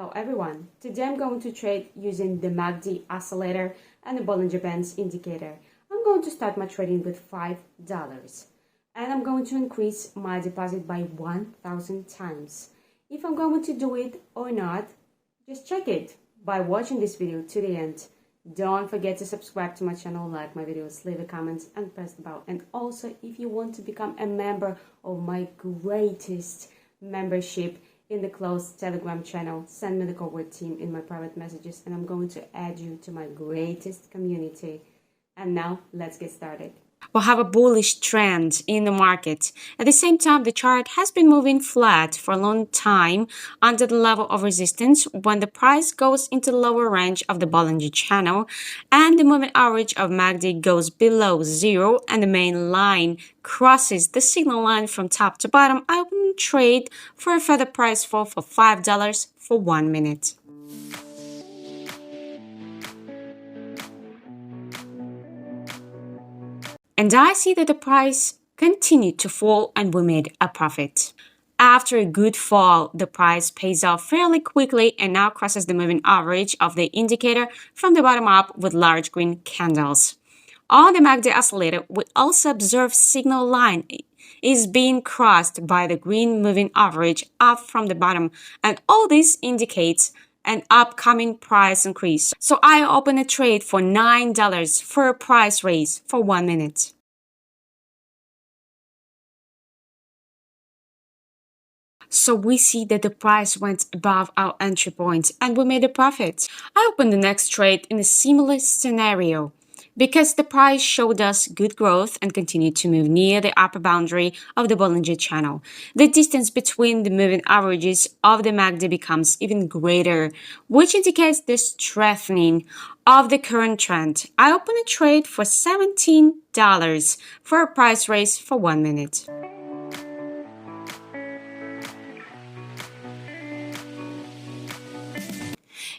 Hello everyone, today I'm going to trade using the MACD oscillator and the Bollinger Bands indicator. I'm going to start my trading with $5 and I'm going to increase my deposit by 1,000 times. If I'm going to do it or not, just check it by watching this video to the end. Don't forget to subscribe to my channel, like my videos, leave a comment and press the bell. And also if you want to become a member of my greatest membership in the closed Telegram channel, send me the code team in my private messages and I'm going to add you to my greatest community. And now let's get started. We'll have a bullish trend in the market. At the same time, the chart has been moving flat for a long time under the level of resistance when the price goes into the lower range of the Bollinger channel and the moving average of MACD goes below zero and the main line crosses the signal line from top to bottom. I will trade for a further price fall for $5 for 1 minute. And I see that the price continued to fall and we made a profit. After a good fall, the price pays off fairly quickly and now crosses the moving average of the indicator from the bottom up with large green candles. On the MACD oscillator, we also observe signal line is being crossed by the green moving average up from the bottom, and all this indicates an upcoming price increase. So I open a trade for $9 for a price raise for 1 minute. So we see that the price went above our entry point and we made a profit. I opened the next trade in a similar scenario because the price showed us good growth and continued to move near the upper boundary of the Bollinger channel. The distance between the moving averages of the MACD becomes even greater, which indicates the strengthening of the current trend. I opened a trade for $17 for a price raise for 1 minute.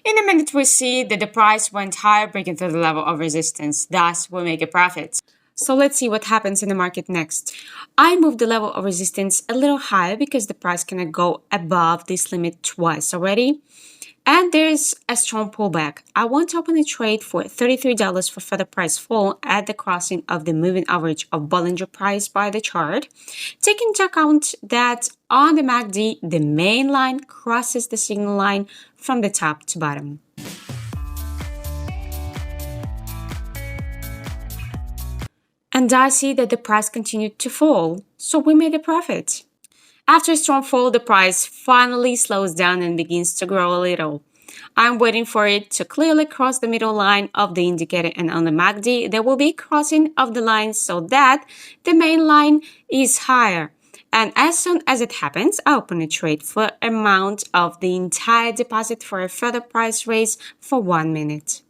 In a minute, we see that the price went higher, breaking through the level of resistance. Thus, we'll make a profit. So let's see what happens in the market next. I moved the level of resistance a little higher because the price cannot go above this limit twice already. And there's a strong pullback. I want to open a trade for $33 for further price fall at the crossing of the moving average of Bollinger price by the chart. Take into account that on the MACD, the main line crosses the signal line from the top to bottom. And I see that the price continued to fall, so we made a profit. After a strong fall, the price finally slows down and begins to grow a little. I'm waiting for it to clearly cross the middle line of the indicator, and on the MACD, there will be crossing of the line so that the main line is higher. And as soon as it happens, I open a trade for amount of the entire deposit for a further price raise for 1 minute.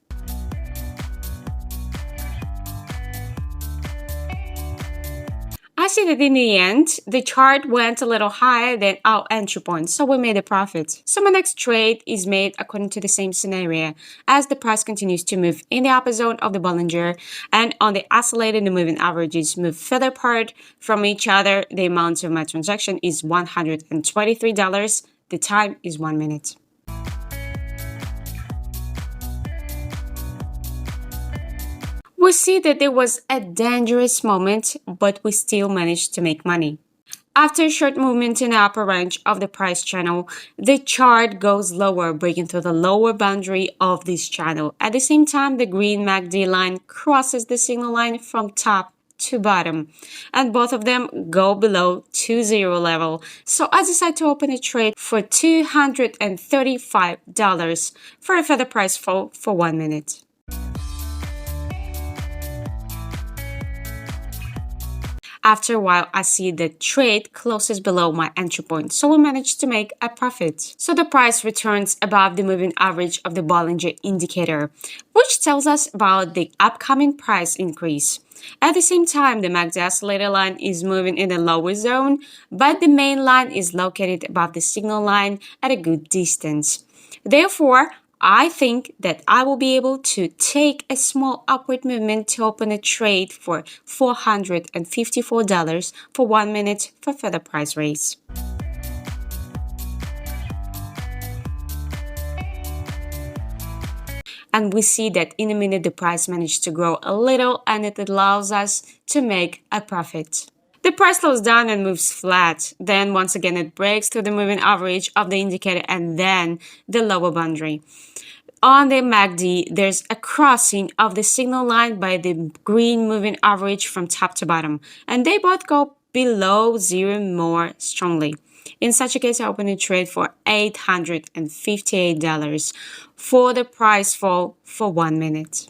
I see that in the end, the chart went a little higher than our entry point, so we made a profit. So my next trade is made according to the same scenario, as the price continues to move in the upper zone of the Bollinger, and on the oscillator, the moving averages move further apart from each other. The amount of my transaction is $123. The time is 1 minute. We see that there was a dangerous moment, but we still managed to make money. After a short movement in the upper range of the price channel, the chart goes lower, breaking through the lower boundary of this channel. At the same time, the green MACD line crosses the signal line from top to bottom, and both of them go below 2-0 level. So I decide to open a trade for $235 for a further price fall for 1 minute. After a while, I see the trade closes below my entry point, so we managed to make a profit. So the price returns above the moving average of the Bollinger indicator, which tells us about the upcoming price increase. At the same time, the MACD oscillator line is moving in the lower zone, but the main line is located above the signal line at a good distance. Therefore, I think that I will be able to take a small upward movement to open a trade for $454 for 1 minute for further price raise. And we see that in a minute the price managed to grow a little and it allows us to make a profit. The price slows down and moves flat. Then once again it breaks through the moving average of the indicator and then the lower boundary. On the MACD, there's a crossing of the signal line by the green moving average from top to bottom, and they both go below zero more strongly. In such a case, I open a trade for $858 for the price fall for 1 minute.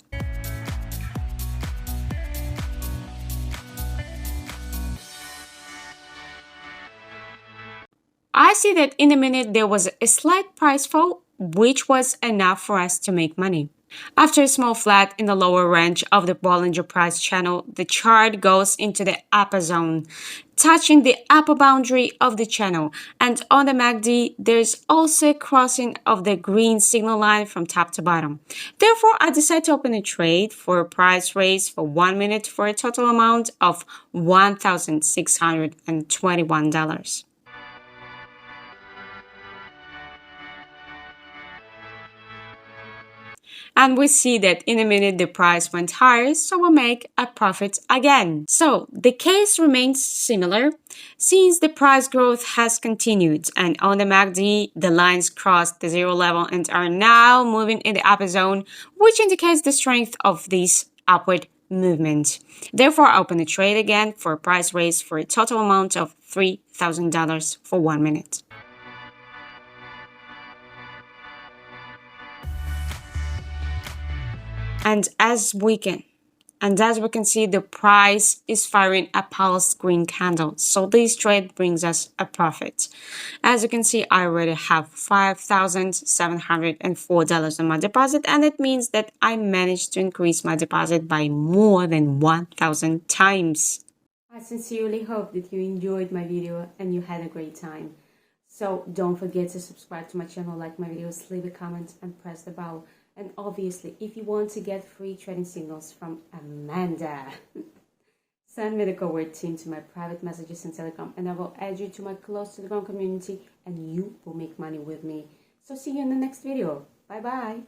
I see that in a minute there was a slight price fall, which was enough for us to make money. After a small flat in the lower range of the Bollinger price channel, the chart goes into the upper zone, touching the upper boundary of the channel. And on the MACD, there's also a crossing of the green signal line from top to bottom. Therefore, I decide to open a trade for a price raise for 1 minute for a total amount of $1,621. And we see that in a minute the price went higher, so we'll make a profit again. So the case remains similar since the price growth has continued, and on the MACD the lines crossed the zero level and are now moving in the upper zone, which indicates the strength of this upward movement. Therefore, I open a trade again for a price raise for a total amount of $3,000 for 1 minute. And as we can see, the price is firing a pulsed green candle. So this trade brings us a profit. As you can see, I already have $5,704 on my deposit, and it means that I managed to increase my deposit by more than 1,000 times. I sincerely hope that you enjoyed my video and you had a great time. So don't forget to subscribe to my channel, like my videos, leave a comment and press the bell. And obviously, if you want to get free trading signals from Amanda, send me the code team to my private messages in Telegram, and I will add you to my close Telegram community, and you will make money with me. So see you in the next video. Bye bye.